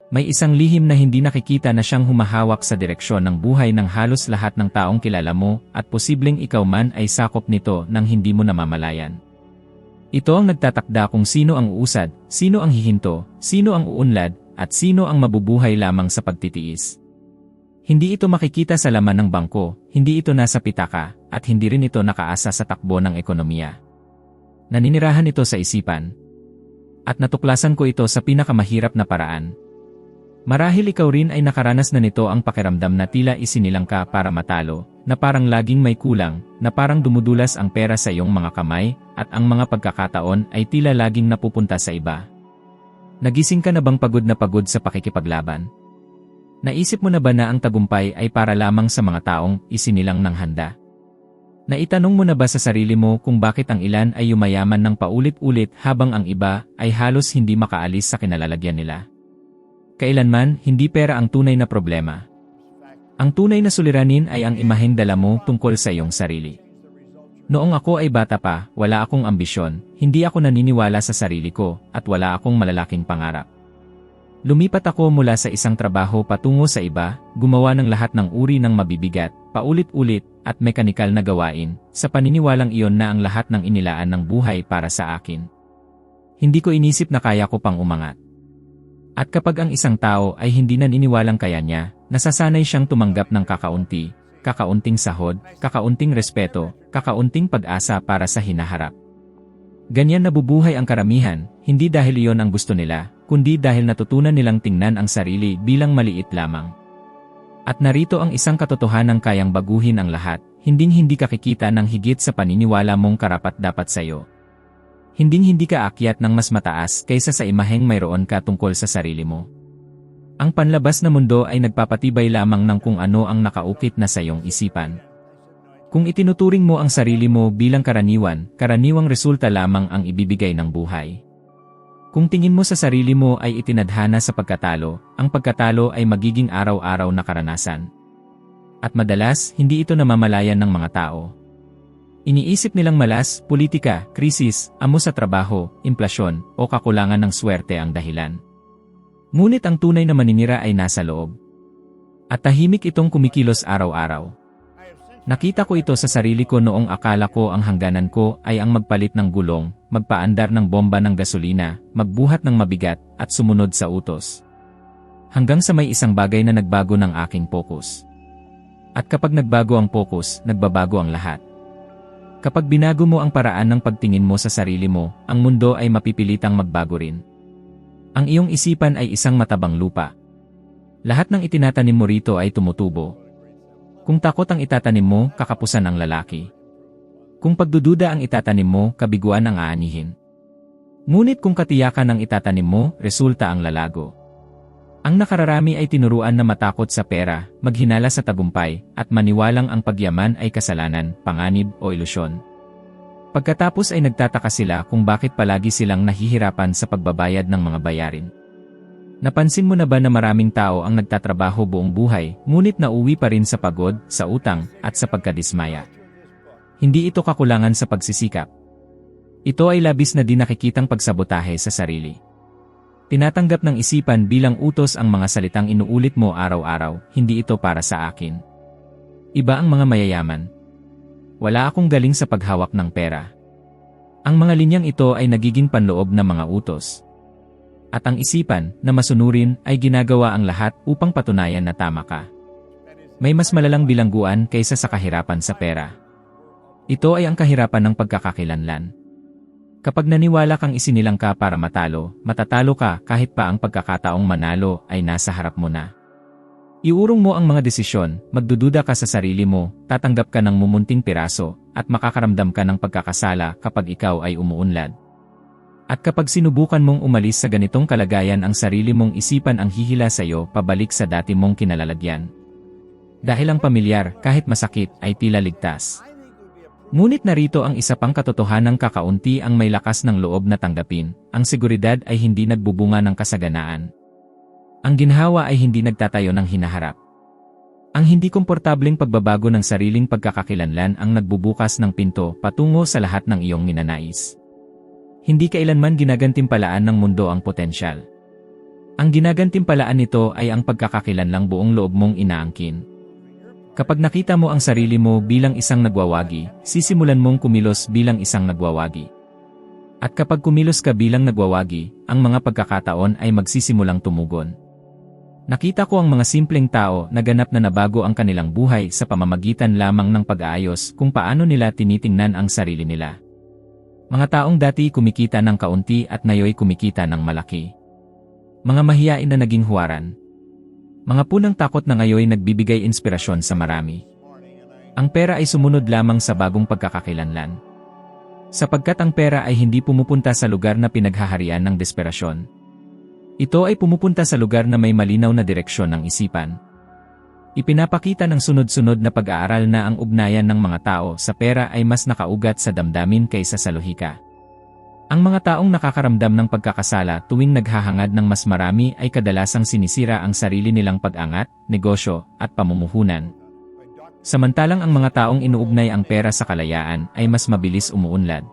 May isang lihim na hindi nakikita na siyang humahawak sa direksyon ng buhay ng halos lahat ng taong kilala mo at posibleng ikaw man ay sakop nito nang hindi mo namamalayan. Ito ang nagtatakda kung sino ang uusad, sino ang hihinto, sino ang uunlad, at sino ang mabubuhay lamang sa pagtitiis. Hindi ito makikita sa laman ng bangko, hindi ito nasa pitaka, at hindi rin ito nakaasa sa takbo ng ekonomiya. Naninirahan ito sa isipan. At natuklasan ko ito sa pinakamahirap na paraan. Marahil ikaw rin ay nakaranas na nito ang pakiramdam na tila isinilang ka para matalo, na parang laging may kulang, na parang dumudulas ang pera sa iyong mga kamay, at ang mga pagkakataon ay tila laging napupunta sa iba. Nagising ka na bang pagod na pagod sa pakikipaglaban? Naisip mo na ba na ang tagumpay ay para lamang sa mga taong isinilang ng handa? Naitanong mo na ba sa sarili mo kung bakit ang ilan ay yumayaman ng paulit-ulit habang ang iba ay halos hindi makaalis sa kinalalagyan nila? Kailanman, hindi pera ang tunay na problema. Ang tunay na suliranin ay ang imaheng dala mo tungkol sa iyong sarili. Noong ako ay bata pa, wala akong ambisyon, hindi ako naniniwala sa sarili ko, at wala akong malalaking pangarap. Lumipat ako mula sa isang trabaho patungo sa iba, gumawa ng lahat ng uri ng mabibigat, paulit-ulit, at mekanikal na gawain, sa paniniwalang iyon na ang lahat ng inilaan ng buhay para sa akin. Hindi ko inisip na kaya ko pang umangat. At kapag ang isang tao ay hindi naniniwalang kaya niya, nasasanay siyang tumanggap ng kakaunti, kakaunting sahod, kakaunting respeto, kakaunting pag-asa para sa hinaharap. Ganyan nabubuhay ang karamihan, hindi dahil iyon ang gusto nila, kundi dahil natutunan nilang tingnan ang sarili bilang maliit lamang. At narito ang isang katotohanang kayang baguhin ang lahat, hinding-hindi ka kikita ng higit sa paniniwala mong karapat-dapat sa'yo. Hinding-hindi ka aakyat ng mas mataas kaysa sa imaheng mayroon ka tungkol sa sarili mo. Ang panlabas na mundo ay nagpapatibay lamang ng kung ano ang nakaukit na sa iyong isipan. Kung itinuturing mo ang sarili mo bilang karaniwang resulta lamang ang ibibigay ng buhay. Kung tingin mo sa sarili mo ay itinadhana sa pagkatalo, ang pagkatalo ay magiging araw-araw na karanasan. At madalas, hindi ito namamalayan ng mga tao. Iniisip nilang malas, politika, krisis, amo sa trabaho, implasyon, o kakulangan ng swerte ang dahilan. Ngunit ang tunay na maninira ay nasa loob. At tahimik itong kumikilos araw-araw. Nakita ko ito sa sarili ko noong akala ko ang hangganan ko ay ang magpalit ng gulong, magpaandar ng bomba ng gasolina, magbuhat ng mabigat, at sumunod sa utos. Hanggang sa may isang bagay na nagbago ng aking focus. At kapag nagbago ang focus, nagbabago ang lahat. Kapag binago mo ang paraan ng pagtingin mo sa sarili mo, ang mundo ay mapipilitang magbago rin. Ang iyong isipan ay isang matabang lupa. Lahat ng itinatanim mo rito ay tumutubo. Kung takot ang itatanim mo, kakapusan ang lalaki. Kung pagdududa ang itatanim mo, kabiguan ang aanihin. Ngunit kung katiyakan ang itatanim mo, resulta ang lalago. Ang nakararami ay tinuruan na matakot sa pera, maghinala sa tagumpay, at maniwalang ang pagyaman ay kasalanan, panganib o ilusyon. Pagkatapos ay nagtataka sila kung bakit palagi silang nahihirapan sa pagbabayad ng mga bayarin. Napansin mo na ba na maraming tao ang nagtatrabaho buong buhay, ngunit nauwi pa rin sa pagod, sa utang, at sa pagkadismaya? Hindi ito kakulangan sa pagsisikap. Ito ay labis na di nakikitang pagsabotahe sa sarili. Tinatanggap ng isipan bilang utos ang mga salitang inuulit mo araw-araw, hindi ito para sa akin. Iba ang mga mayayaman. Wala akong galing sa paghawak ng pera. Ang mga linyang ito ay nagiging panloob na mga utos. At ang isipan, na masunurin, ay ginagawa ang lahat upang patunayan na tama ka. May mas malalang bilangguan kaysa sa kahirapan sa pera. Ito ay ang kahirapan ng pagkakakilanlan. Kapag naniwala kang isinilang ka para matalo, matatalo ka kahit pa ang pagkakataong manalo ay nasa harap mo na. Iurong mo ang mga desisyon, magdududa ka sa sarili mo, tatanggap ka ng mumunting piraso, at makakaramdam ka ng pagkakasala kapag ikaw ay umuunlad. At kapag sinubukan mong umalis sa ganitong kalagayan ang sarili mong isipan ang hihila sa iyo pabalik sa dati mong kinalalagyan. Dahil ang pamilyar, kahit masakit, ay tila ligtas. Ngunit narito ang isa pang katotohanang kakaunti ang may lakas ng loob na tanggapin, ang seguridad ay hindi nagbubunga ng kasaganaan. Ang ginhawa ay hindi nagtatayo ng hinaharap. Ang hindi komportableng pagbabago ng sariling pagkakakilanlan ang nagbubukas ng pinto patungo sa lahat ng iyong ninanais. Hindi kailanman ginagantimpalaan ng mundo ang potensyal. Ang ginagantimpalaan nito ay ang pagkakakilanlang buong loob mong inaangkin. Kapag nakita mo ang sarili mo bilang isang nagwawagi, sisimulan mong kumilos bilang isang nagwawagi. At kapag kumilos ka bilang nagwawagi, ang mga pagkakataon ay magsisimulang tumugon. Nakita ko ang mga simpleng tao na ganap na nabago ang kanilang buhay sa pamamagitan lamang ng pag-aayos kung paano nila tinitingnan ang sarili nila. Mga taong dati kumikita ng kaunti at ngayoy kumikita ng malaki. Mga mahiyain na naging huwaran. Mga punang takot na ngayoy nagbibigay inspirasyon sa marami. Ang pera ay sumunod lamang sa bagong pagkakakilanlan. Sapagkat ang pera ay hindi pumupunta sa lugar na pinaghaharian ng desperasyon. Ito ay pumupunta sa lugar na may malinaw na direksyon ng isipan. Ipinapakita ng sunod-sunod na pag-aaral na ang ugnayan ng mga tao sa pera ay mas nakaugat sa damdamin kaysa sa lohika. Ang mga taong nakakaramdam ng pagkakasala tuwing naghahangad ng mas marami ay kadalasang sinisira ang sarili nilang pag-angat, negosyo, at pamumuhunan. Samantalang ang mga taong inuugnay ang pera sa kalayaan ay mas mabilis umuunlad.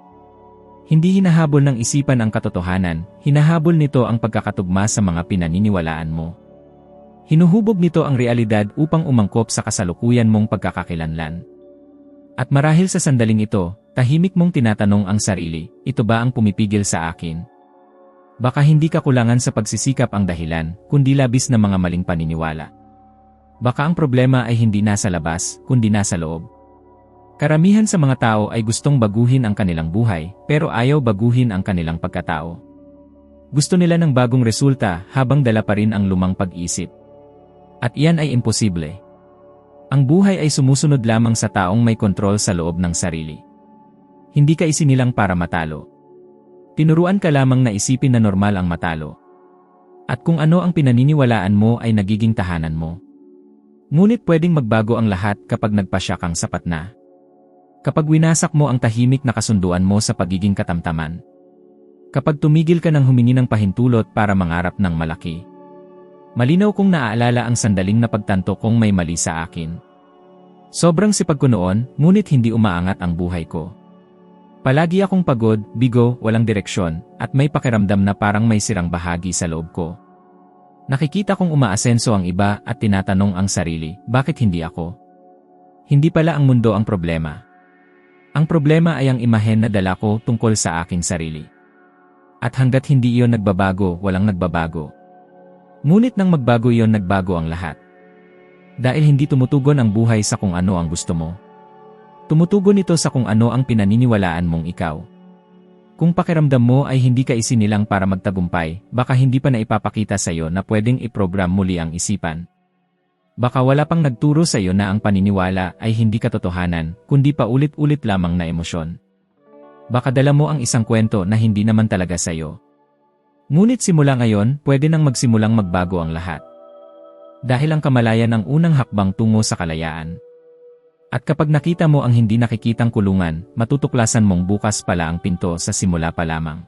Hindi hinahabol ng isipan ang katotohanan, hinahabol nito ang pagkakatugma sa mga pinaniniwalaan mo. Hinuhubog nito ang realidad upang umangkop sa kasalukuyan mong pagkakakilanlan. At marahil sa sandaling ito, tahimik mong tinatanong ang sarili, ito ba ang pumipigil sa akin? Baka hindi kakulangan sa pagsisikap ang dahilan, kundi labis na mga maling paniniwala. Baka ang problema ay hindi nasa labas, kundi nasa loob. Karamihan sa mga tao ay gustong baguhin ang kanilang buhay, pero ayaw baguhin ang kanilang pagkatao. Gusto nila ng bagong resulta habang dala pa rin ang lumang pag-isip. At iyan ay imposible. Ang buhay ay sumusunod lamang sa taong may kontrol sa loob ng sarili. Hindi ka isinilang para matalo. Tinuruan ka lamang na isipin na normal ang matalo. At kung ano ang pinaniniwalaan mo ay nagiging tahanan mo. Ngunit pwedeng magbago ang lahat kapag nagpasya kang sapat na. Kapag winasak mo ang tahimik na kasunduan mo sa pagiging katamtaman. Kapag tumigil ka ng humingi ng pahintulot para mangarap ng malaki. Malinaw kong naaalala ang sandaling na pagtanto kong may mali sa akin. Sobrang sipag ko noon, ngunit hindi umaangat ang buhay ko. Palagi akong pagod, bigo, walang direksyon, at may pakiramdam na parang may sirang bahagi sa loob ko. Nakikita kong umaasenso ang iba at tinatanong ang sarili, bakit hindi ako? Hindi pala ang mundo ang problema. Ang problema ay ang imahen na dala ko tungkol sa aking sarili. At hanggat hindi iyon nagbabago, walang nagbabago. Ngunit nang magbago iyon, nagbago ang lahat. Dahil hindi tumutugon ang buhay sa kung ano ang gusto mo. Tumutugon ito sa kung ano ang pinaniniwalaan mong ikaw. Kung pakiramdam mo ay hindi ka isinilang para magtagumpay, baka hindi pa naipapakita sa iyo na pwedeng iprogram muli ang isipan. Baka wala pang nagturo sa iyo na ang paniniwala ay hindi katotohanan, kundi paulit-ulit lamang na emosyon. Baka dala mo ang isang kwento na hindi naman talaga sa iyo. Ngunit simula ngayon, pwede nang magsimulang magbago ang lahat. Dahil ang kamalayan ang unang hakbang tungo sa kalayaan. At kapag nakita mo ang hindi nakikitang kulungan, matutuklasan mong bukas pala ang pinto sa simula pa lamang.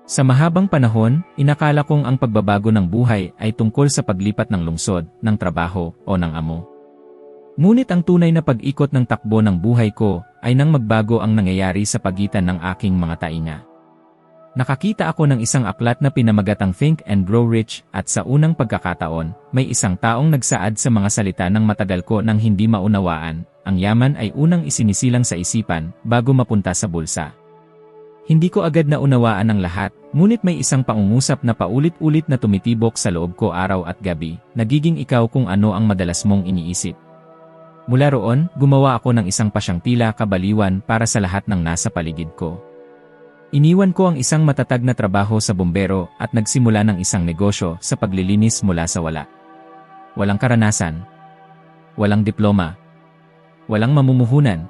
Sa mahabang panahon, inakala kong ang pagbabago ng buhay ay tungkol sa paglipat ng lungsod, ng trabaho, o ng amo. Ngunit ang tunay na pag-ikot ng takbo ng buhay ko ay nang magbago ang nangyayari sa pagitan ng aking mga tainga. Nakakita ako ng isang aklat na pinamagatang Think and Grow Rich at sa unang pagkakataon, may isang taong nagsaad sa mga salita ng matagal ko nang hindi maunawaan, ang yaman ay unang isinisilang sa isipan bago mapunta sa bulsa. Hindi ko agad na unawaan ang lahat, ngunit may isang pangungusap na paulit-ulit na tumitibok sa loob ko araw at gabi, nagiging ikaw kung ano ang madalas mong iniisip. Mula roon, gumawa ako ng isang pasyang tila kabaliwan para sa lahat ng nasa paligid ko. Iniwan ko ang isang matatag na trabaho sa bombero at nagsimula ng isang negosyo sa paglilinis mula sa wala. Walang karanasan. Walang diploma. Walang mamumuhunan.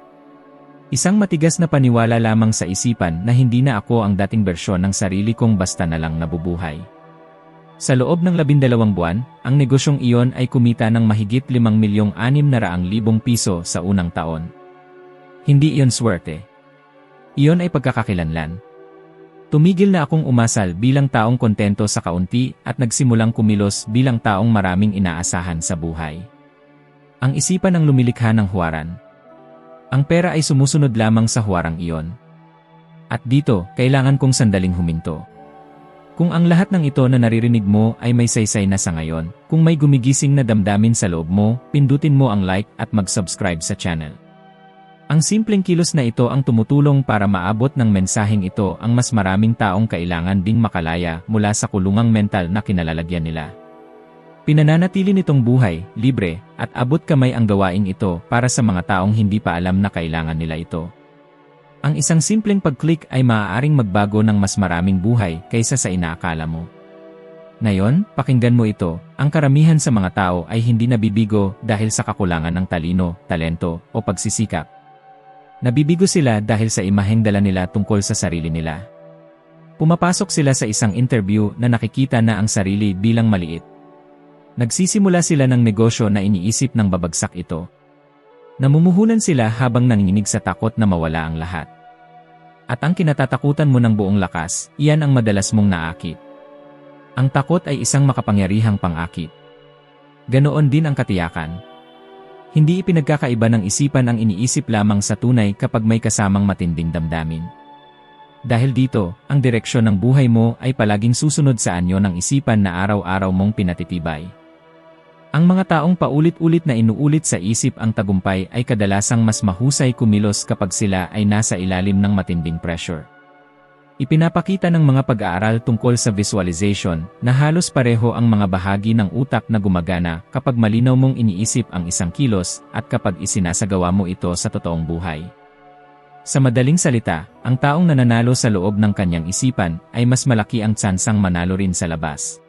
Isang matigas na paniwala lamang sa isipan na hindi na ako ang dating bersyon ng sarili kong basta na lang nabubuhay. Sa loob ng 12 buwan, ang negosyong iyon ay kumita ng mahigit 5,600,000 piso sa unang taon. Hindi iyon swerte. Iyon ay pagkakakilanlan. Tumigil na akong umasal bilang taong kontento sa kaunti at nagsimulang kumilos bilang taong maraming inaasahan sa buhay. Ang isipan ang lumilikha ng huwaran. Ang pera ay sumusunod lamang sa huwarang iyon. At dito, kailangan kong sandaling huminto. Kung ang lahat ng ito na naririnig mo ay may saysay na sa ngayon, kung may gumigising na damdamin sa loob mo, pindutin mo ang like at mag-subscribe sa channel. Ang simpleng kilos na ito ang tumutulong para maabot ng mensaheng ito ang mas maraming taong kailangan ding makalaya mula sa kulungang mental na kinalalagyan nila. Pinananatili nitong buhay, libre, at abot kamay ang gawaing ito para sa mga taong hindi pa alam na kailangan nila ito. Ang isang simpleng pag-click ay maaaring magbago ng mas maraming buhay kaysa sa inaakala mo. Ngayon, pakinggan mo ito, ang karamihan sa mga tao ay hindi nabibigo dahil sa kakulangan ng talino, talento, o pagsisikap. Nabibigo sila dahil sa imaheng dala nila tungkol sa sarili nila. Pumapasok sila sa isang interview na nakikita na ang sarili bilang maliit. Nagsisimula sila ng negosyo na iniisip ng babagsak ito. Namumuhunan sila habang nanginginig sa takot na mawala ang lahat. At ang kinatatakutan mo ng buong lakas, iyan ang madalas mong naakit. Ang takot ay isang makapangyarihang pang-akit. Ganoon din ang katiyakan. Hindi ipinagkakaiba ng isipan ang iniisip lamang sa tunay kapag may kasamang matinding damdamin. Dahil dito, ang direksyon ng buhay mo ay palaging susunod sa anyo ng isipan na araw-araw mong pinatitibay. Ang mga taong paulit-ulit na inuulit sa isip ang tagumpay ay kadalasang mas mahusay kumilos kapag sila ay nasa ilalim ng matinding pressure. Ipinapakita ng mga pag-aaral tungkol sa visualization na halos pareho ang mga bahagi ng utak na gumagana kapag malinaw mong iniisip ang isang kilos at kapag isinasagawa mo ito sa totoong buhay. Sa madaling salita, ang taong nananalo sa loob ng kanyang isipan ay mas malaki ang tsansang manalo rin sa labas.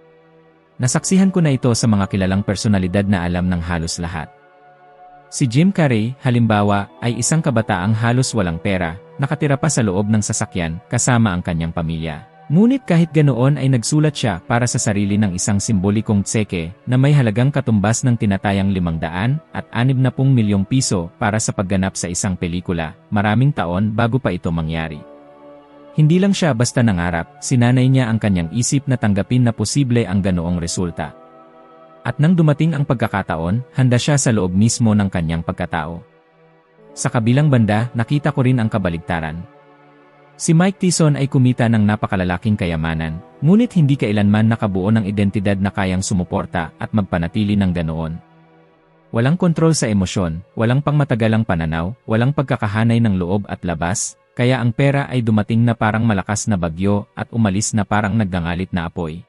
Nasaksihan ko na ito sa mga kilalang personalidad na alam ng halos lahat. Si Jim Carrey, halimbawa, ay isang kabataang halos walang pera, nakatira pa sa loob ng sasakyan kasama ang kanyang pamilya. Ngunit kahit ganoon ay nagsulat siya para sa sarili ng isang simbolikong tseke na may halagang katumbas ng tinatayang 560 milyong piso para sa pagganap sa isang pelikula, maraming taon bago pa ito mangyari. Hindi lang siya basta nangarap, sinanay niya ang kanyang isip na tanggapin na posible ang ganoong resulta. At nang dumating ang pagkakataon, handa siya sa loob mismo ng kanyang pagkatao. Sa kabilang banda, nakita ko rin ang kabaligtaran. Si Mike Tyson ay kumita ng napakalalaking kayamanan, ngunit hindi kailanman nakabuo ng identidad na kayang sumuporta at magpanatili ng ganoon. Walang kontrol sa emosyon, walang pangmatagalang pananaw, walang pagkakahanay ng loob at labas, kaya ang pera ay dumating na parang malakas na bagyo at umalis na parang naggangalit na apoy.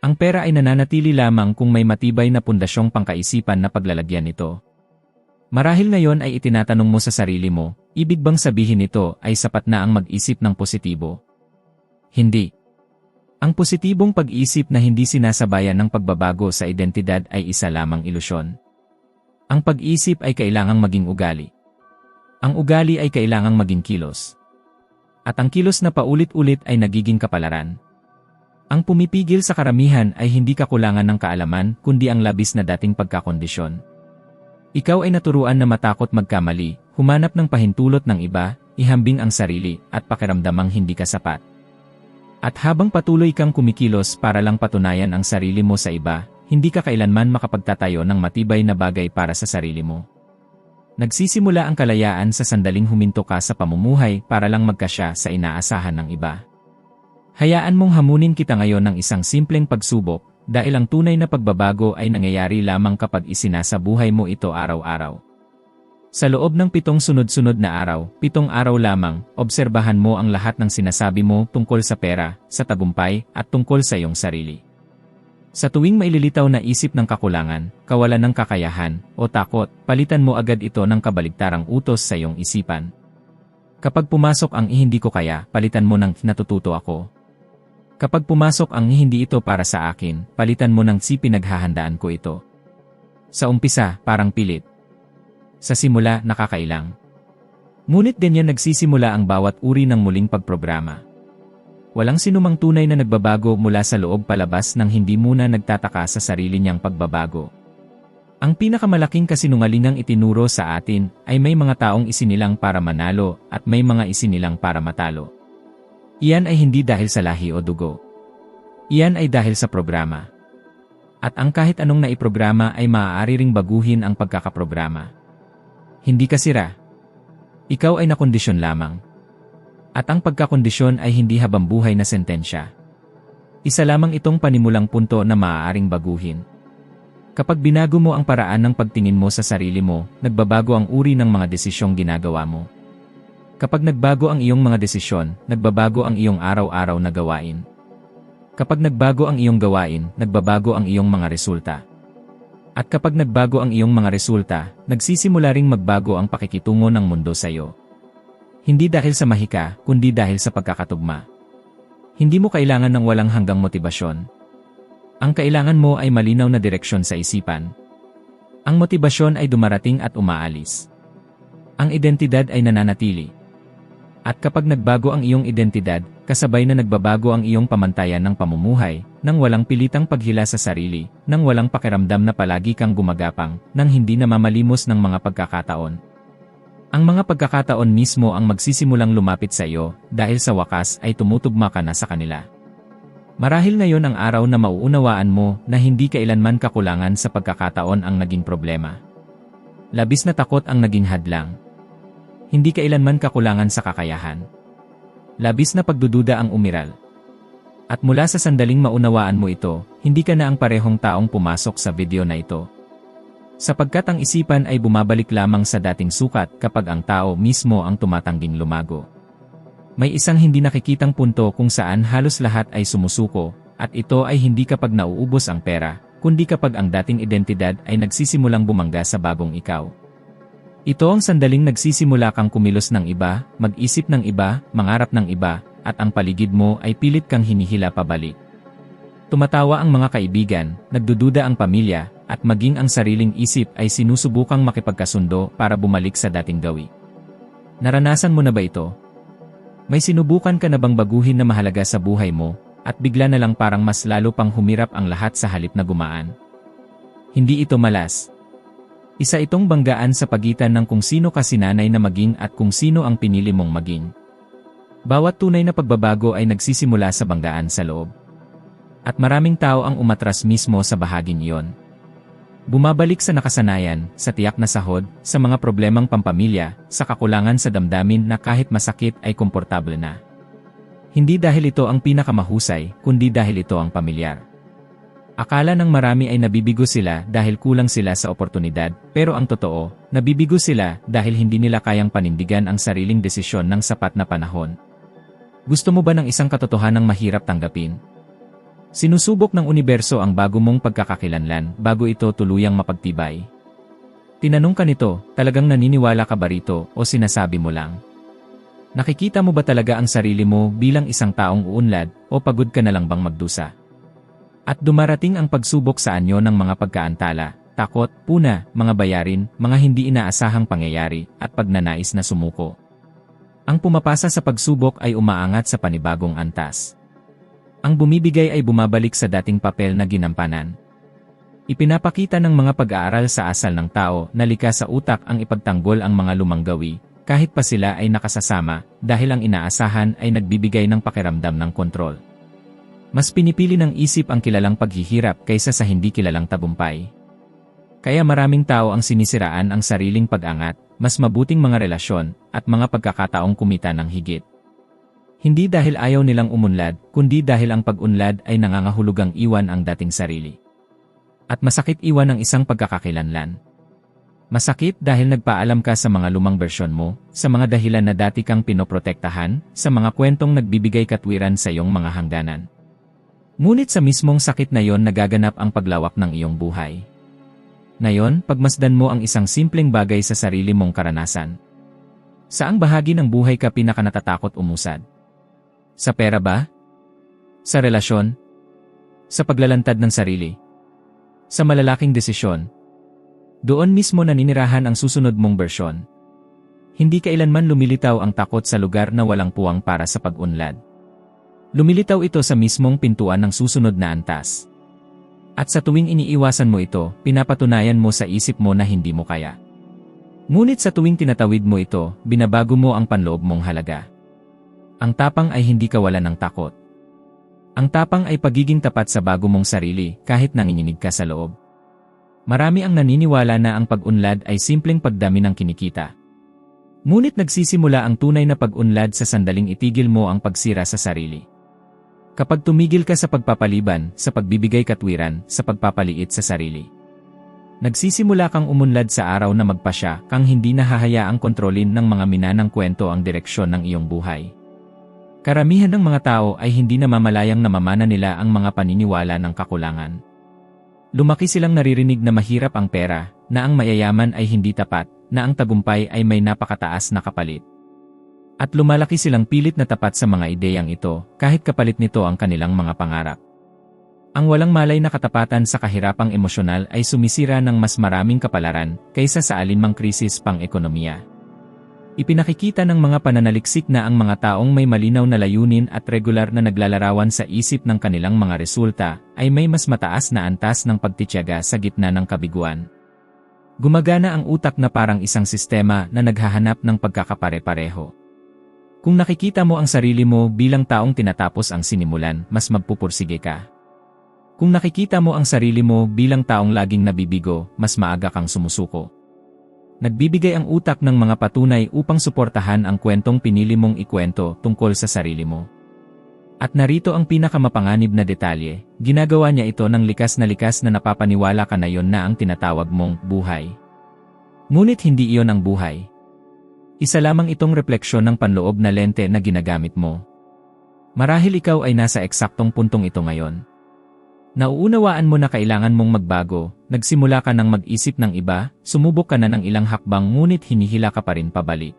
Ang pera ay nananatili lamang kung may matibay na pundasyong pangkaisipan na paglalagyan nito. Marahil ngayon ay itinatanong mo sa sarili mo, ibig bang sabihin nito ay sapat na ang mag-isip ng positibo? Hindi. Ang positibong pag-isip na hindi sinasabayan ng pagbabago sa identidad ay isa lamang ilusyon. Ang pag-isip ay kailangang maging ugali. Ang ugali ay kailangang maging kilos. At ang kilos na paulit-ulit ay nagiging kapalaran. Ang pumipigil sa karamihan ay hindi kakulangan ng kaalaman kundi ang labis na dating pagkakondisyon. Ikaw ay naturuan na matakot magkamali, humanap ng pahintulot ng iba, ihambing ang sarili, at pakiramdamang hindi ka sapat. At habang patuloy kang kumikilos para lang patunayan ang sarili mo sa iba, hindi ka kailanman makapagtatayo ng matibay na bagay para sa sarili mo. Nagsisimula ang kalayaan sa sandaling huminto ka sa pamumuhay para lang magkasya sa inaasahan ng iba. Hayaan mong hamunin kita ngayon ng isang simpleng pagsubok, dahil ang tunay na pagbabago ay nangyayari lamang kapag isinasabuhay mo ito araw-araw. Sa loob ng 7 sunod-sunod na araw, 7 araw lamang, obserbahan mo ang lahat ng sinasabi mo tungkol sa pera, sa tagumpay, at tungkol sa iyong sarili. Sa tuwing maililitaw na isip ng kakulangan, kawalan ng kakayahan, o takot, palitan mo agad ito ng kabaligtarang utos sa iyong isipan. Kapag pumasok ang hindi ko kaya, palitan mo ng natututo ako. Kapag pumasok ang hindi ito para sa akin, palitan mo ng si pinaghahandaan ko ito. Sa umpisa, parang pilit. Sa simula, nakakailang. Ngunit ganyan nagsisimula ang bawat uri ng muling pagprograma. Walang sinumang tunay na nagbabago mula sa loob palabas nang hindi muna nagtataka sa sarili niyang pagbabago. Ang pinakamalaking kasinungalingang itinuro sa atin ay may mga taong isinilang para manalo at may mga isinilang para matalo. Iyan ay hindi dahil sa lahi o dugo. Iyan ay dahil sa programa. At ang kahit anong naiprograma ay maaari ring baguhin ang pagkakaprograma. Hindi ka sira. Ikaw ay nakondisyon lamang. At ang pagkakondisyon ay hindi habambuhay na sentensya. Isa lamang itong panimulang punto na maaaring baguhin. Kapag binago mo ang paraan ng pagtingin mo sa sarili mo, nagbabago ang uri ng mga desisyong ginagawa mo. Kapag nagbago ang iyong mga desisyon, nagbabago ang iyong araw-araw na gawain. Kapag nagbago ang iyong gawain, nagbabago ang iyong mga resulta. At kapag nagbago ang iyong mga resulta, nagsisimula ring magbago ang pakikitungo ng mundo sa iyo. Hindi dahil sa mahika, kundi dahil sa pagkakatugma. Hindi mo kailangan ng walang hanggang motibasyon. Ang kailangan mo ay malinaw na direksyon sa isipan. Ang motibasyon ay dumarating at umaalis. Ang identidad ay nananatili. At kapag nagbago ang iyong identidad, kasabay na nagbabago ang iyong pamantayan ng pamumuhay, nang walang pilitang paghila sa sarili, nang walang pakiramdam na palagi kang gumagapang, nang hindi namamalimos ng mga pagkakataon. Ang mga pagkakataon mismo ang magsisimulang lumapit sa iyo, dahil sa wakas ay tumutugma ka na sa kanila. Marahil ngayon ang araw na mauunawaan mo na hindi kailanman kakulangan sa pagkakataon ang naging problema. Labis na takot ang naging hadlang. Hindi kailanman kakulangan sa kakayahan. Labis na pagdududa ang umiral. At mula sa sandaling maunawaan mo ito, hindi ka na ang parehong taong pumasok sa video na ito. Sapagkat ang isipan ay bumabalik lamang sa dating sukat kapag ang tao mismo ang tumatangging lumago. May isang hindi nakikitang punto kung saan halos lahat ay sumusuko, at ito ay hindi kapag nauubos ang pera, kundi kapag ang dating identidad ay nagsisimulang bumangga sa bagong ikaw. Ito ang sandaling nagsisimula kang kumilos ng iba, mag-isip ng iba, mangarap ng iba, at ang paligid mo ay pilit kang hinihila pabalik. Tumatawa ang mga kaibigan, nagdududa ang pamilya, at maging ang sariling isip ay sinusubukang makipagkasundo para bumalik sa dating gawi. Naranasan mo na ba ito? May sinubukan ka na bang baguhin na mahalaga sa buhay mo, at bigla na lang parang mas lalo pang humirap ang lahat sa halip na gumaan? Hindi ito malas. Isa itong banggaan sa pagitan ng kung sino ka sinanay na maging at kung sino ang pinili mong maging. Bawat tunay na pagbabago ay nagsisimula sa banggaan sa loob. At maraming tao ang umatras mismo sa bahaging iyon. Bumabalik sa nakasanayan, sa tiyak na sahod, sa mga problemang pampamilya, sa kakulangan sa damdamin na kahit masakit ay komportable na. Hindi dahil ito ang pinakamahusay, kundi dahil ito ang pamilyar. Akala ng marami ay nabibigo sila dahil kulang sila sa oportunidad, pero ang totoo, nabibigo sila dahil hindi nila kayang panindigan ang sariling desisyon ng sapat na panahon. Gusto mo ba ng isang katotohanang mahirap tanggapin? Sinusubok ng universo ang bago mong pagkakakilanlan bago ito tuluyang mapagtibay. Tinanong ka nito, talagang naniniwala ka ba rito o sinasabi mo lang? Nakikita mo ba talaga ang sarili mo bilang isang taong uunlad o pagod ka na lang bang magdusa? At dumarating ang pagsubok sa anyo ng mga pagkaantala, takot, puna, mga bayarin, mga hindi inaasahang pangyayari, at pagnanais na sumuko. Ang pumapasa sa pagsubok ay umaangat sa panibagong antas. Ang bumibigay ay bumabalik sa dating papel na ginampanan. Ipinapakita ng mga pag-aaral sa asal ng tao na likas sa utak ang ipagtanggol ang mga lumang gawi, kahit pa sila ay nakasasama, dahil ang inaasahan ay nagbibigay ng pakiramdam ng kontrol. Mas pinipili ng isip ang kilalang paghihirap kaysa sa hindi kilalang tagumpay. Kaya maraming tao ang sinisiraan ang sariling pag-angat, mas mabuting mga relasyon, at mga pagkakataong kumita ng higit. Hindi dahil ayaw nilang umunlad, kundi dahil ang pag-unlad ay nangangahulugang iwan ang dating sarili. At masakit iwan ang isang pagkakakilanlan. Masakit dahil nagpaalam ka sa mga lumang bersyon mo, sa mga dahilan na dati kang pinoprotektahan, sa mga kwentong nagbibigay katwiran sa iyong mga hangganan. Ngunit sa mismong sakit na yon nagaganap ang paglawak ng iyong buhay. Ngayon, pagmasdan mo ang isang simpleng bagay sa sarili mong karanasan. Saang bahagi ng buhay ka pinakanatatakot umusad? Sa pera ba? Sa relasyon? Sa paglalantad ng sarili? Sa malalaking desisyon? Doon mismo naninirahan ang susunod mong bersyon. Hindi kailanman lumilitaw ang takot sa lugar na walang puwang para sa pag-unlad. Lumilitaw ito sa mismong pintuan ng susunod na antas. At sa tuwing iniiwasan mo ito, pinapatunayan mo sa isip mo na hindi mo kaya. Ngunit sa tuwing tinatawid mo ito, binabago mo ang panloob mong halaga. Ang tapang ay hindi kawalan ng takot. Ang tapang ay pagiging tapat sa bago mong sarili kahit nanginginig ka sa loob. Marami ang naniniwala na ang pag-unlad ay simpleng pagdami ng kinikita. Ngunit nagsisimula ang tunay na pag-unlad sa sandaling itigil mo ang pagsira sa sarili. Kapag tumigil ka sa pagpapaliban, sa pagbibigay katwiran, sa pagpapaliit sa sarili. Nagsisimula kang umunlad sa araw na magpasya kang hindi nahahayaang kontrolin ng mga minanang kwento ang direksyon ng iyong buhay. Karamihan ng mga tao ay hindi namamalayang namamana nila ang mga paniniwala ng kakulangan. Lumaki silang naririnig na mahirap ang pera, na ang mayayaman ay hindi tapat, na ang tagumpay ay may napakataas na kapalit. At lumalaki silang pilit na tapat sa mga ideyang ito, kahit kapalit nito ang kanilang mga pangarap. Ang walang malay na katapatan sa kahirapang emosyonal ay sumisira ng mas maraming kapalaran kaysa sa alinmang krisis pang-ekonomiya. Ipinakikita ng mga pananaliksik na ang mga taong may malinaw na layunin at regular na naglalarawan sa isip ng kanilang mga resulta ay may mas mataas na antas ng pagtitiyaga sa gitna ng kabiguan. Gumagana ang utak na parang isang sistema na naghahanap ng pagkakapare-pareho. Kung nakikita mo ang sarili mo bilang taong tinatapos ang sinimulan, mas magpupursige ka. Kung nakikita mo ang sarili mo bilang taong laging nabibigo, mas maaga kang sumusuko. Nagbibigay ang utak ng mga patunay upang suportahan ang kwentong pinili mong ikwento tungkol sa sarili mo. At narito ang pinakamapanganib na detalye, ginagawa niya ito ng likas na napapaniwala ka na yon na ang tinatawag mong buhay. Ngunit hindi iyon ang buhay. Isa lamang itong refleksyon ng panloob na lente na ginagamit mo. Marahil ikaw ay nasa eksaktong puntong ito ngayon. Nauunawaan mo na kailangan mong magbago, nagsimula ka ng mag-isip ng iba, sumubok ka na ng ilang hakbang ngunit hinihila ka pa rin pabalik.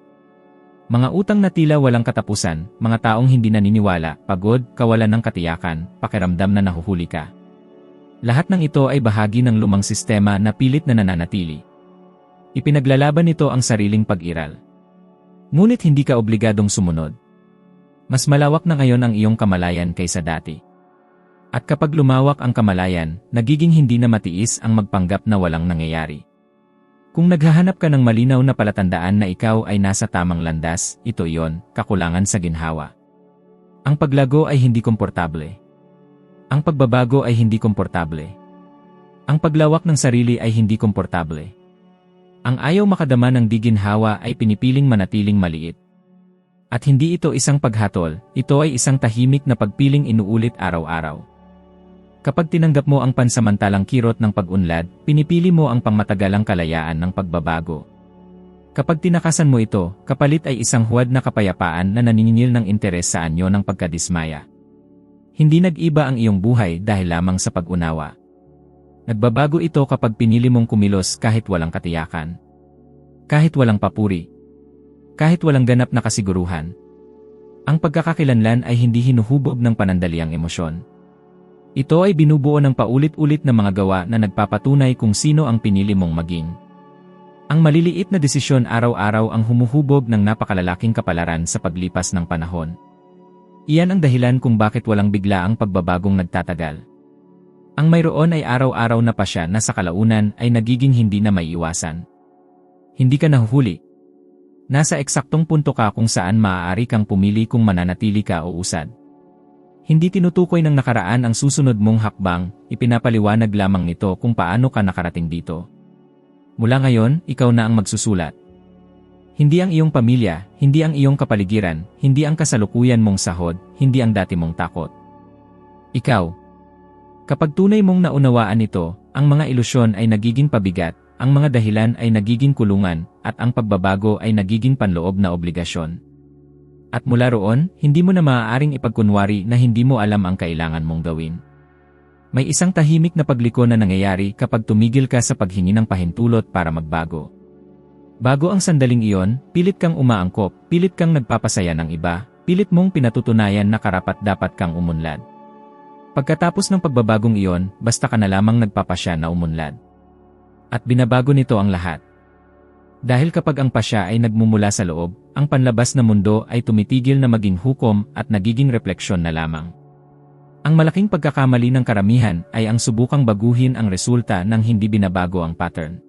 Mga utang na tila walang katapusan, mga taong hindi naniniwala, pagod, kawalan ng katiyakan, pakiramdam na nahuhuli ka. Lahat ng ito ay bahagi ng lumang sistema na pilit na nananatili. Ipinaglalaban nito ang sariling pag-iral. Ngunit hindi ka obligadong sumunod. Mas malawak na ngayon ang iyong kamalayan kaysa dati. At kapag lumawak ang kamalayan, nagiging hindi na matiis ang magpanggap na walang nangyayari. Kung naghahanap ka ng malinaw na palatandaan na ikaw ay nasa tamang landas, ito iyon, kakulangan sa ginhawa. Ang paglago ay hindi komportable. Ang pagbabago ay hindi komportable. Ang paglawak ng sarili ay hindi komportable. Ang ayaw makadama ng diginhawa ay pinipiling manatiling maliit. At hindi ito isang paghatol, ito ay isang tahimik na pagpiling inuulit araw-araw. Kapag tinanggap mo ang pansamantalang kirot ng pag-unlad, pinipili mo ang pangmatagalang kalayaan ng pagbabago. Kapag tinakasan mo ito, kapalit ay isang huwad na kapayapaan na naniningil ng interes sa anyo ng pagkadismaya. Hindi nag-iba ang iyong buhay dahil lamang sa pag-unawa. Nagbabago ito kapag pinili mong kumilos kahit walang katiyakan. Kahit walang papuri. Kahit walang ganap na kasiguruhan. Ang pagkakakilanlan ay hindi hinuhubog ng panandaliang emosyon. Ito ay binubuo ng paulit-ulit na mga gawa na nagpapatunay kung sino ang pinili mong maging. Ang maliliit na desisyon araw-araw ang humuhubog ng napakalalaking kapalaran sa paglipas ng panahon. Iyan ang dahilan kung bakit walang bigla ang pagbabagong nagtatagal. Ang mayroon ay araw-araw na pasya na sa kalaunan ay nagiging hindi na maiiwasan. Hindi ka nahuhuli. Nasa eksaktong punto ka kung saan maaari kang pumili kung mananatili ka o usad. Hindi tinutukoy ng nakaraan ang susunod mong hakbang, ipinapaliwanag lamang nito kung paano ka nakarating dito. Mula ngayon, ikaw na ang magsusulat. Hindi ang iyong pamilya, hindi ang iyong kapaligiran, hindi ang kasalukuyan mong sahod, hindi ang dati mong takot. Ikaw. Kapag tunay mong naunawaan ito, ang mga ilusyon ay nagiging pabigat, ang mga dahilan ay nagiging kulungan, at ang pagbabago ay nagiging panloob na obligasyon. At mula roon, hindi mo na maaaring ipagkunwari na hindi mo alam ang kailangan mong gawin. May isang tahimik na pagliko na nangyayari kapag tumigil ka sa paghingi ng pahintulot para magbago. Bago ang sandaling iyon, pilit kang umaangkop, pilit kang nagpapasaya ng iba, pilit mong pinatutunayan na karapat-dapat kang umunlad. Pagkatapos ng pagbabagong iyon, basta ka na lamang nagpapasya na umunlad. At binabago nito ang lahat. Dahil kapag ang pasya ay nagmumula sa loob, ang panlabas na mundo ay tumitigil na maging hukom at nagiging refleksyon na lamang. Ang malaking pagkakamali ng karamihan ay ang subukang baguhin ang resulta ng hindi binabago ang pattern.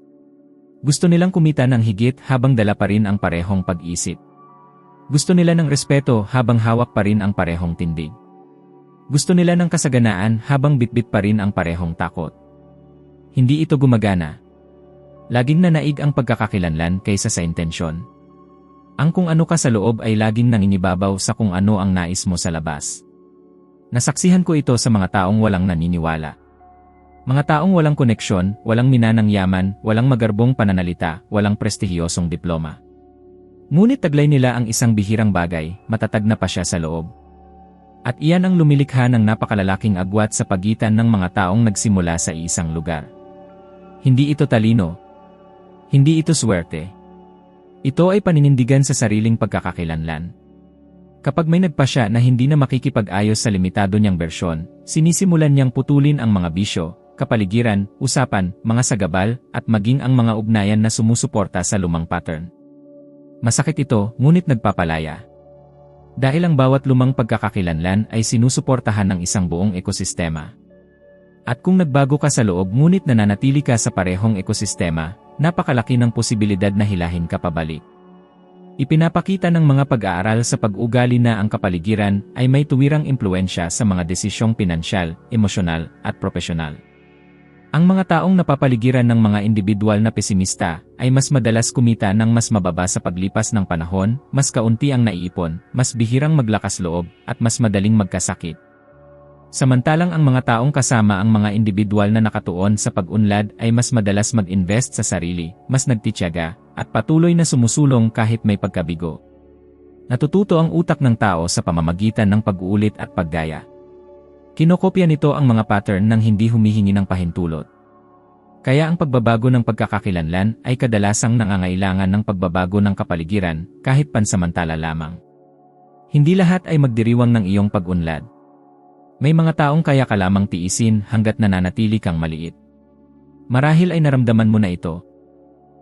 Gusto nilang kumita ng higit habang dala pa rin ang parehong pag-isip. Gusto nila ng respeto habang hawak pa rin ang parehong tindig. Gusto nila ng kasaganaan habang bitbit pa rin ang parehong takot. Hindi ito gumagana. Laging nanaig ang pagkakakilanlan kaysa sa intensyon. Ang kung ano ka sa loob ay laging nangingibabaw sa kung ano ang nais mo sa labas. Nasaksihan ko ito sa mga taong walang naniniwala. Mga taong walang koneksyon, walang minanang yaman, walang magarbong pananalita, walang prestihiyosong diploma. Ngunit taglay nila ang isang bihirang bagay, matatag na pa siya sa loob. At iyan ang lumilikha ng napakalalaking agwat sa pagitan ng mga taong nagsimula sa isang lugar. Hindi ito talino. Hindi ito swerte. Ito ay paninindigan sa sariling pagkakakilanlan. Kapag may nagpasya na hindi na makikipag-ayos sa limitado niyang bersyon, sinisimulan niyang putulin ang mga bisyo, kapaligiran, usapan, mga sagabal, at maging ang mga ugnayan na sumusuporta sa lumang pattern. Masakit ito, ngunit nagpapalaya. Dahil ang bawat lumang pagkakakilanlan ay sinusuportahan ng isang buong ekosistema. At kung nagbago ka sa loob ngunit nananatili ka sa parehong ekosistema, napakalaki ng posibilidad na hilahin ka pabalik. Ipinapakita ng mga pag-aaral sa pag-ugali na ang kapaligiran ay may tuwirang impluwensya sa mga desisyong pinansyal, emosyonal, at propesyonal. Ang mga taong napapaligiran ng mga individual na pesimista ay mas madalas kumita ng mas mababa sa paglipas ng panahon, mas kaunti ang naiipon, mas bihirang maglakas loob, at mas madaling magkasakit. Samantalang ang mga taong kasama ang mga individual na nakatuon sa pag-unlad ay mas madalas mag-invest sa sarili, mas nagtitiyaga, at patuloy na sumusulong kahit may pagkabigo. Natututo ang utak ng tao sa pamamagitan ng pag-uulit at paggaya. Kinokopya nito ang mga pattern ng hindi humihingi ng pahintulot. Kaya ang pagbabago ng pagkakakilanlan ay kadalasang nangangailangan ng pagbabago ng kapaligiran kahit pansamantala lamang. Hindi lahat ay magdiriwang ng iyong pag-unlad. May mga taong kaya ka lamang tiisin hanggat nananatili kang maliit. Marahil ay naramdaman mo na ito.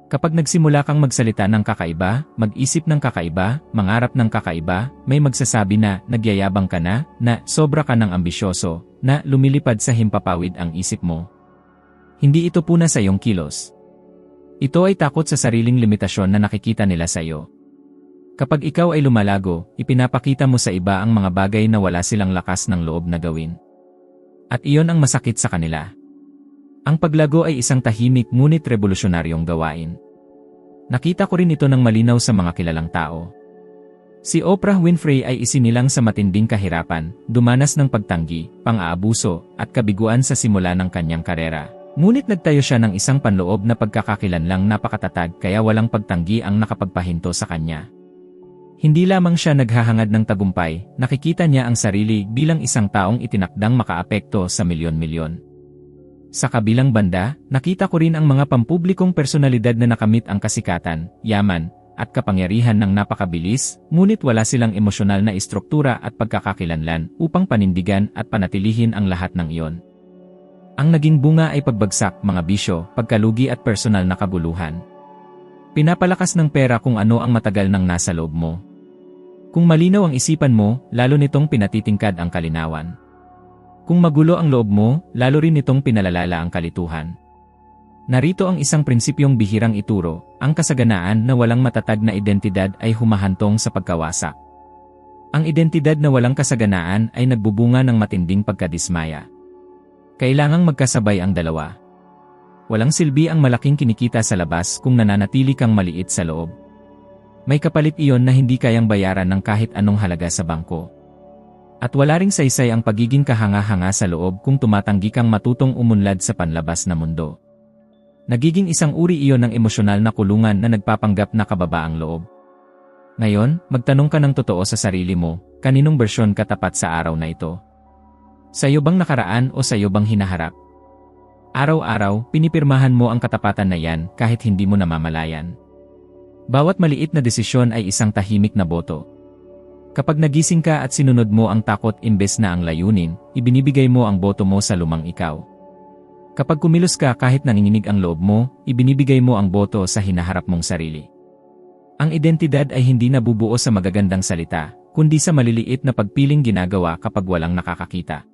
Kapag nagsimula kang magsalita ng kakaiba, mag-isip ng kakaiba, mangarap ng kakaiba, may magsasabi na nagyayabang ka na sobra ka ng ambisyoso, na lumilipad sa himpapawid ang isip mo. Hindi ito puna sa iyong kilos. Ito ay takot sa sariling limitasyon na nakikita nila sa iyo. Kapag ikaw ay lumalago, ipinapakita mo sa iba ang mga bagay na wala silang lakas ng loob na gawin. At iyon ang masakit sa kanila. Ang paglago ay isang tahimik ngunit revolusyonaryong gawain. Nakita ko rin ito ng malinaw sa mga kilalang tao. Si Oprah Winfrey ay isinilang sa matinding kahirapan, dumanas ng pagtanggi, pang-aabuso, at kabiguan sa simula ng kanyang karera. Ngunit nagtayo siya ng isang panloob na pagkakakilanlang napakatatag kaya walang pagtanggi ang nakapagpahinto sa kanya. Hindi lamang siya naghahangad ng tagumpay, nakikita niya ang sarili bilang isang taong itinakdang makaapekto sa milyon-milyon. Sa kabilang banda, nakita ko rin ang mga pampublikong personalidad na nakamit ang kasikatan, yaman, at kapangyarihan ng napakabilis, ngunit wala silang emosyonal na istruktura at pagkakakilanlan upang panindigan at panatilihin ang lahat ng iyon. Ang naging bunga ay pagbagsak, mga bisyo, pagkalugi at personal na kabuluhan. Pinapalakas ng pera kung ano ang matagal nang nasa loob mo. Kung malinaw ang isipan mo, lalo nitong pinatitingkad ang kalinawan. Kung magulo ang loob mo, lalo rin nitong pinalalala ang kalituhan. Narito ang isang prinsipyong bihirang ituro, ang kasaganaan na walang matatag na identidad ay humahantong sa pagkawasak. Ang identidad na walang kasaganaan ay nagbubunga ng matinding pagkadismaya. Kailangang magkasabay ang dalawa. Walang silbi ang malaking kinikita sa labas kung nananatili kang maliit sa loob. May kapalit iyon na hindi kayang bayaran ng kahit anong halaga sa bangko. At wala ring saysay ang pagiging kahanga-hanga sa loob kung tumatanggi kang matutong umunlad sa panlabas na mundo. Nagiging isang uri iyon ng emosyonal na kulungan na nagpapanggap na kababaang loob. Ngayon, magtanong ka ng totoo sa sarili mo, kaninong bersyon ka tapat sa araw na ito? Sa iyo bang nakaraan o sa iyo bang hinaharap? Araw-araw, pinipirmahan mo ang katapatan na yan kahit hindi mo namamalayan. Bawat maliit na desisyon ay isang tahimik na boto. Kapag nagising ka at sinunod mo ang takot imbes na ang layunin, ibinibigay mo ang boto mo sa lumang ikaw. Kapag kumilos ka kahit nanginginig ang loob mo, ibinibigay mo ang boto sa hinaharap mong sarili. Ang identidad ay hindi nabubuo sa magagandang salita, kundi sa maliliit na pagpiling ginagawa kapag walang nakakakita.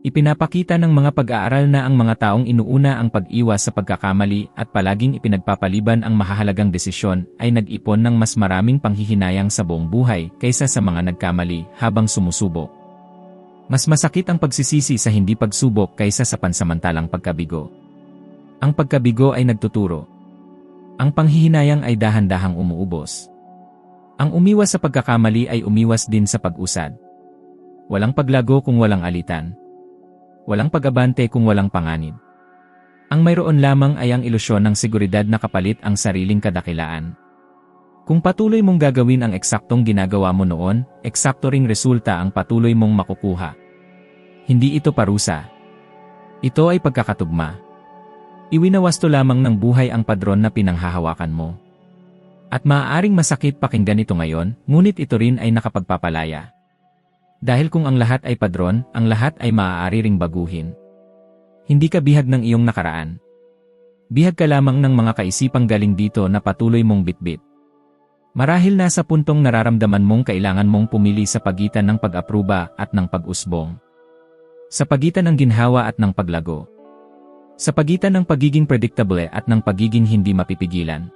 Ipinapakita ng mga pag-aaral na ang mga taong inuuna ang pag-iwas sa pagkakamali at palaging ipinagpapaliban ang mahahalagang desisyon ay nag-ipon ng mas maraming panghihinayang sa buong buhay kaysa sa mga nagkamali habang sumusubok. Mas masakit ang pagsisisi sa hindi pagsubok kaysa sa pansamantalang pagkabigo. Ang pagkabigo ay nagtuturo. Ang panghihinayang ay dahan-dahang umuubos. Ang umiwas sa pagkakamali ay umiwas din sa pag-usad. Walang paglago kung walang alitan. Walang pag-abante kung walang panganib. Ang mayroon lamang ay ang ilusyon ng seguridad na kapalit ang sariling kadakilaan. Kung patuloy mong gagawin ang eksaktong ginagawa mo noon, eksakto ring resulta ang patuloy mong makukuha. Hindi ito parusa. Ito ay pagkakatugma. Iwinawasto lamang ng buhay ang padron na pinanghahawakan mo. At maaaring masakit pakinggan ito ngayon, ngunit ito rin ay nakapagpapalaya. Dahil kung ang lahat ay padron, ang lahat ay maaari ring baguhin. Hindi ka bihag ng iyong nakaraan. Bihag ka lamang ng mga kaisipang galing dito na patuloy mong bitbit. Marahil nasa puntong nararamdaman mong kailangan mong pumili sa pagitan ng pag-apruba at ng pag-usbong. Sa pagitan ng ginhawa at ng paglago. Sa pagitan ng pagiging predictable at ng pagiging hindi mapipigilan.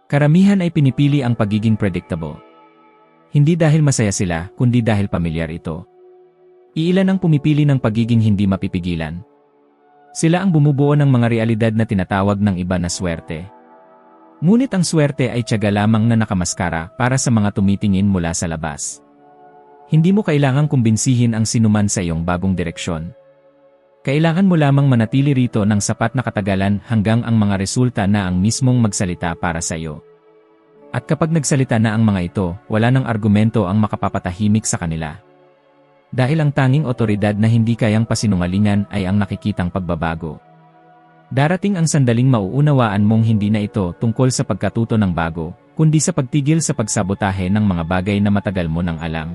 Karamihan ay pinipili ang pagiging predictable. Hindi dahil masaya sila, kundi dahil pamilyar ito. Iilan ang pumipili ng pagiging hindi mapipigilan. Sila ang bumubuo ng mga realidad na tinatawag ng iba na swerte. Ngunit ang swerte ay tiyaga lamang na nakamaskara para sa mga tumitingin mula sa labas. Hindi mo kailangang kumbinsihin ang sinuman sa iyong bagong direksyon. Kailangan mo lamang manatili rito ng sapat na katagalan hanggang ang mga resulta na ang mismong magsalita para sa iyo. At kapag nagsalita na ang mga ito, wala nang argumento ang makapapatahimik sa kanila. Dahil ang tanging otoridad na hindi kayang pasinungalingan ay ang nakikitang pagbabago. Darating ang sandaling mauunawaan mong hindi na ito tungkol sa pagkatuto ng bago, kundi sa pagtigil sa pagsabotahe ng mga bagay na matagal mo nang alam.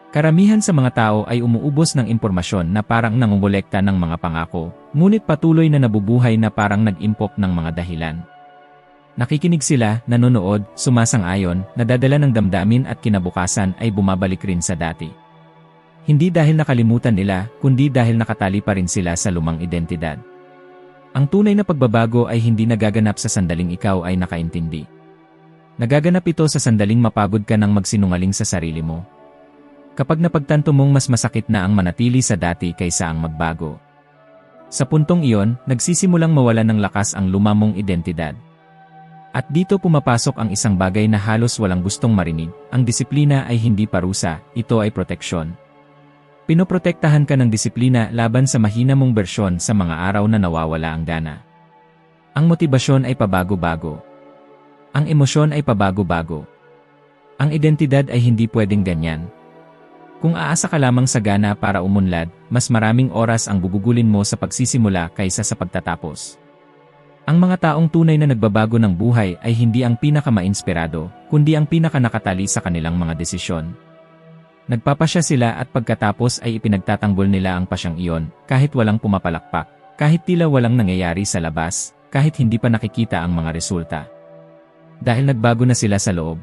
Karamihan sa mga tao ay umuubos ng impormasyon na parang nangungolekta ng mga pangako, ngunit patuloy na nabubuhay na parang nag-impok ng mga dahilan. Nakikinig sila, nanonood, sumasang-ayon, nadadala ng damdamin at kinabukasan ay bumabalik rin sa dati. Hindi dahil nakalimutan nila, kundi dahil nakatali pa rin sila sa lumang identidad. Ang tunay na pagbabago ay hindi nagaganap sa sandaling ikaw ay nakaintindi. Nagaganap ito sa sandaling mapagod ka ng magsinungaling sa sarili mo. Kapag napagtanto mong mas masakit na ang manatili sa dati kaysa ang magbago. Sa puntong iyon, nagsisimulang mawalan ng lakas ang lumamong identidad. At dito pumapasok ang isang bagay na halos walang gustong marinig, ang disiplina ay hindi parusa, ito ay proteksyon. Pinoprotektahan ka ng disiplina laban sa mahina mong bersyon sa mga araw na nawawala ang gana. Ang motibasyon ay pabago-bago. Ang emosyon ay pabago-bago. Ang identidad ay hindi pwedeng ganyan. Kung aasa ka lamang sa gana para umunlad, mas maraming oras ang gugugulin mo sa pagsisimula kaysa sa pagtatapos. Ang mga taong tunay na nagbabago ng buhay ay hindi ang pinakamainspirado, kundi ang pinakanakatali sa kanilang mga desisyon. Nagpapasya sila at pagkatapos ay ipinagtatanggol nila ang pasyang iyon, kahit walang pumapalakpak, kahit tila walang nangyayari sa labas, kahit hindi pa nakikita ang mga resulta. Dahil nagbago na sila sa loob.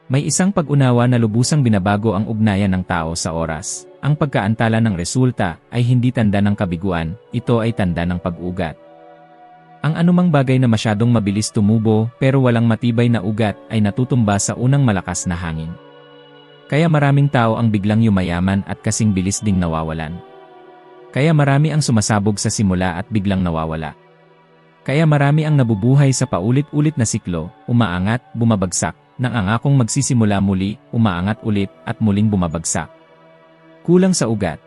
May isang pag-unawa na lubusang binabago ang ugnayan ng tao sa oras. Ang pagkaantala ng resulta ay hindi tanda ng kabiguan, ito ay tanda ng pag-ugat. Ang anumang bagay na masyadong mabilis tumubo pero walang matibay na ugat ay natutumba sa unang malakas na hangin. Kaya maraming tao ang biglang yumayaman at kasing bilis ding nawawalan. Kaya marami ang sumasabog sa simula at biglang nawawala. Kaya marami ang nabubuhay sa paulit-ulit na siklo, umaangat, bumabagsak, nang angakong magsisimula muli, umaangat ulit, at muling bumabagsak. Kulang sa ugat.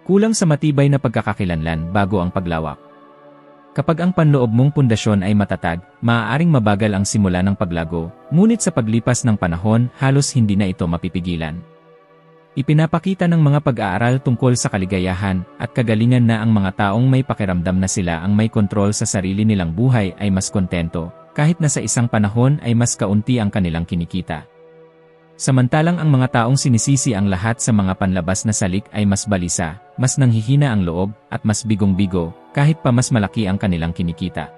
Kulang sa matibay na pagkakakilanlan bago ang paglawak. Kapag ang panloob mong pundasyon ay matatag, maaaring mabagal ang simula ng paglago, ngunit sa paglipas ng panahon, halos hindi na ito mapipigilan. Ipinapakita ng mga pag-aaral tungkol sa kaligayahan at kagalingan na ang mga taong may pakiramdam na sila ang may kontrol sa sarili nilang buhay ay mas kontento, kahit na sa isang panahon ay mas kaunti ang kanilang kinikita. Samantalang ang mga taong sinisisi ang lahat sa mga panlabas na salik ay mas balisa, mas nanghihina ang loob, at mas bigong-bigo, kahit pa mas malaki ang kanilang kinikita.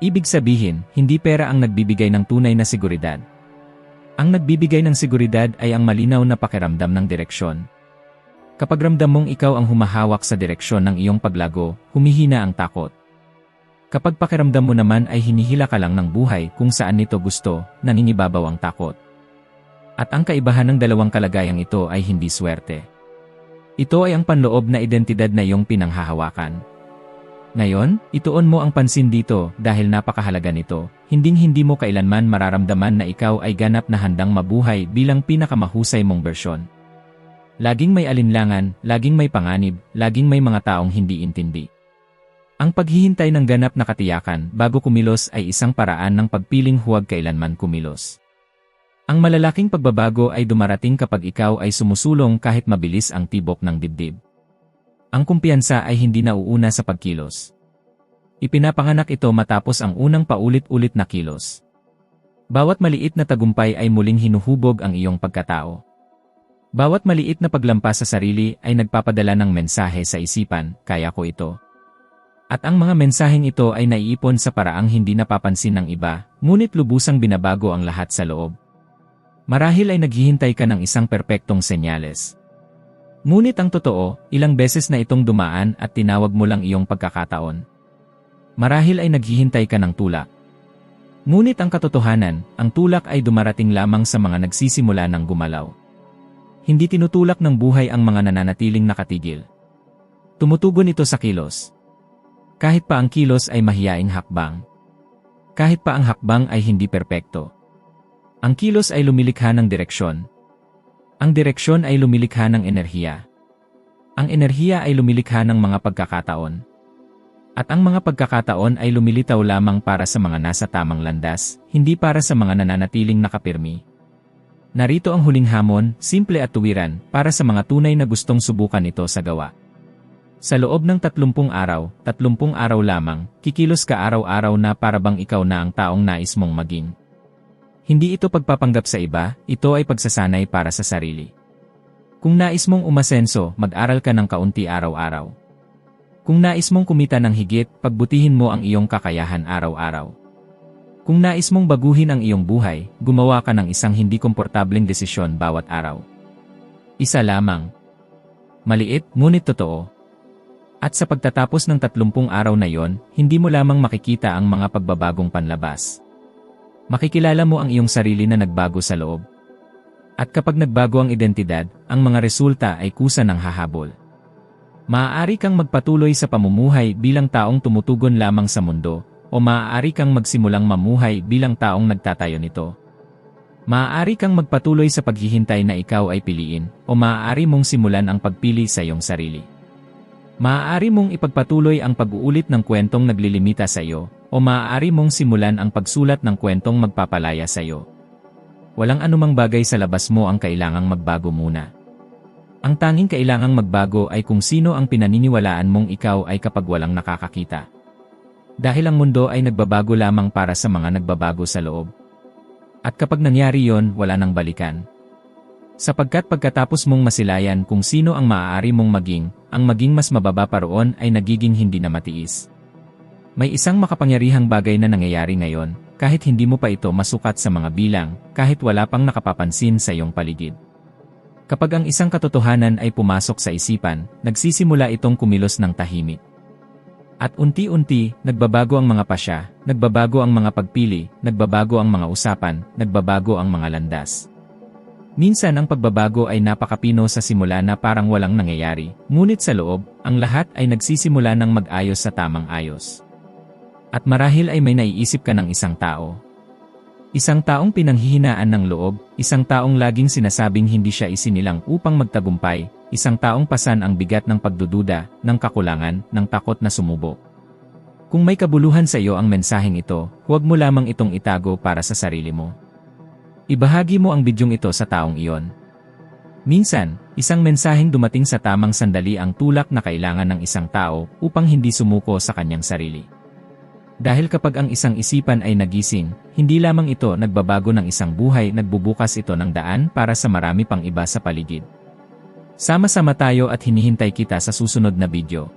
Ibig sabihin, hindi pera ang nagbibigay ng tunay na seguridad. Ang nagbibigay ng seguridad ay ang malinaw na pakiramdam ng direksyon. Kapag ramdam mong ikaw ang humahawak sa direksyon ng iyong paglago, humihina ang takot. Kapag pakiramdam mo naman ay hinihila ka lang ng buhay kung saan nito gusto, nangingibabaw ang takot. At ang kaibahan ng dalawang kalagayang ito ay hindi swerte. Ito ay ang panloob na identidad na iyong pinanghahawakan. Ngayon, ituon mo ang pansin dito dahil napakahalaga nito, hinding-hindi mo kailanman mararamdaman na ikaw ay ganap na handang mabuhay bilang pinakamahusay mong bersyon. Laging may alinlangan, laging may panganib, laging may mga taong hindi intindi. Ang paghihintay ng ganap na katiyakan bago kumilos ay isang paraan ng pagpiling huwag kailanman kumilos. Ang malalaking pagbabago ay dumarating kapag ikaw ay sumusulong kahit mabilis ang tibok ng dibdib. Ang kumpiyansa ay hindi nauuna sa pagkilos. Ipinapanganak ito matapos ang unang paulit-ulit na kilos. Bawat maliit na tagumpay ay muling hinuhubog ang iyong pagkatao. Bawat maliit na paglampas sa sarili ay nagpapadala ng mensahe sa isipan, kaya ko ito. At ang mga mensaheng ito ay naiipon sa paraang hindi napapansin ng iba, ngunit lubusang binabago ang lahat sa loob. Marahil ay naghihintay ka ng isang perpektong senyales. Ngunit ang totoo, ilang beses na itong dumaan at tinawag mo lang iyong pagkakataon. Marahil ay naghihintay ka ng tulak. Ngunit ang katotohanan, ang tulak ay dumarating lamang sa mga nagsisimula ng gumalaw. Hindi tinutulak ng buhay ang mga nananatiling nakatigil. Tumutugon ito sa kilos. Kahit pa ang kilos ay mahiyaing hakbang. Kahit pa ang hakbang ay hindi perpekto. Ang kilos ay lumilikha ng direksyon. Ang direksyon ay lumilikha ng enerhiya. Ang enerhiya ay lumilikha ng mga pagkakataon. At ang mga pagkakataon ay lumilitaw lamang para sa mga nasa tamang landas, hindi para sa mga nananatiling nakapirmi. Narito ang huling hamon, simple at tuwiran, para sa mga tunay na gustong subukan ito sa gawa. Sa loob ng 30 araw lamang, kikilos ka araw-araw na para bang ikaw na ang taong nais mong maging. Hindi ito pagpapanggap sa iba, ito ay pagsasanay para sa sarili. Kung nais mong umasenso, mag-aral ka ng kaunti araw-araw. Kung nais mong kumita ng higit, pagbutihin mo ang iyong kakayahan araw-araw. Kung nais mong baguhin ang iyong buhay, gumawa ka ng isang hindi komportableng desisyon bawat araw. Isa lamang. Maliit, ngunit totoo. At sa pagtatapos ng 30 araw na yon, hindi mo lamang makikita ang mga pagbabagong panlabas. Makikilala mo ang iyong sarili na nagbago sa loob. At kapag nagbago ang identidad, ang mga resulta ay kusa ng hahabol. Maaari kang magpatuloy sa pamumuhay bilang taong tumutugon lamang sa mundo, o maaari kang magsimulang mamuhay bilang taong nagtatayo nito. Maaari kang magpatuloy sa paghihintay na ikaw ay piliin, o maaari mong simulan ang pagpili sa iyong sarili. Maaari mong ipagpatuloy ang pag-uulit ng kwentong naglilimita sa iyo, o maaari mong simulan ang pagsulat ng kwentong magpapalaya sa iyo. Walang anumang bagay sa labas mo ang kailangang magbago muna. Ang tanging kailangang magbago ay kung sino ang pinaniniwalaan mong ikaw ay kapag walang nakakakita. Dahil ang mundo ay nagbabago lamang para sa mga nagbabago sa loob. At kapag nangyari yon, wala nang balikan. Sapagkat pagkatapos mong masilayan kung sino ang maaari mong maging, ang maging mas mababa pa roon ay nagiging hindi na matiis. May isang makapangyarihang bagay na nangyayari ngayon, kahit hindi mo pa ito masukat sa mga bilang, kahit wala pang nakapapansin sa iyong paligid. Kapag ang isang katotohanan ay pumasok sa isipan, nagsisimula itong kumilos ng tahimik. At unti-unti, nagbabago ang mga pasya, nagbabago ang mga pagpili, nagbabago ang mga usapan, nagbabago ang mga landas. Minsan ang pagbabago ay napakapino sa simula na parang walang nangyayari, ngunit sa loob, ang lahat ay nagsisimula ng mag-ayos sa tamang ayos. At marahil ay may naiisip ka ng isang tao. Isang taong pinanghihinaan ng loob, isang taong laging sinasabing hindi siya isinilang upang magtagumpay, isang taong pasan ang bigat ng pagdududa, ng kakulangan, ng takot na sumubok. Kung may kabuluhan sa iyo ang mensaheng ito, huwag mo lamang itong itago para sa sarili mo. Ibahagi mo ang bidyong ito sa taong iyon. Minsan, isang mensaheng dumating sa tamang sandali ang tulak na kailangan ng isang tao upang hindi sumuko sa kanyang sarili. Dahil kapag ang isang isipan ay nagising, hindi lamang ito nagbabago ng isang buhay, nagbubukas ito ng daan para sa marami pang iba sa paligid. Sama-sama tayo at hinihintay kita sa susunod na video.